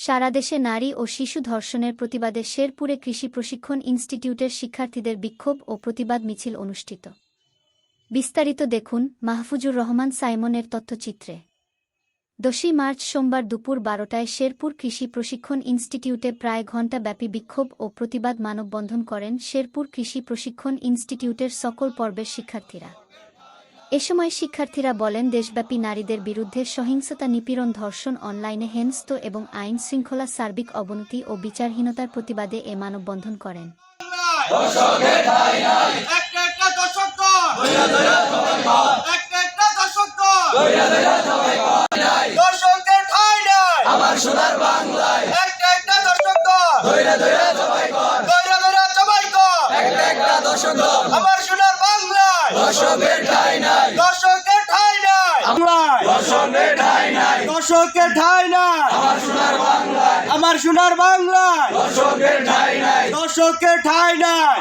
সারা দেশে নারী ও শিশু ধর্ষণের প্রতিবাদে শেরপুরে কৃষি প্রশিক্ষণ ইনস্টিটিউটের শিক্ষার্থীদের বিক্ষোভ ও প্রতিবাদ মিছিল অনুষ্ঠিত। বিস্তারিত দেখুন মাহফুজুর রহমান সাইমনের তথ্যচিত্রে। 10 মার্চ সোমবার দুপুর 12টায় শেরপুর কৃষি প্রশিক্ষণ ইনস্টিটিউটে প্রায় ঘণ্টাব্যাপী বিক্ষোভ ও প্রতিবাদ মানববন্ধন করেন শেরপুর কৃষি প্রশিক্ষণ ইনস্টিটিউটের সকল পর্বের শিক্ষার্থীরা। এ সময় শিক্ষার্থীরা বলেন, দেশব্যাপী নারীদের বিরুদ্ধে সহিংসতা, নিপীড়ন, ধর্ষণ, অনলাইনে হেনস্থ এবং আইন শৃঙ্খলা সার্বিক অবনতি ও বিচারহীনতার প্রতিবাদে এ মানববন্ধন করেন। দর্শকের ঠাঁই নাই আমার সোনার বাংলায়, দর্শকের ঠাঁই নাই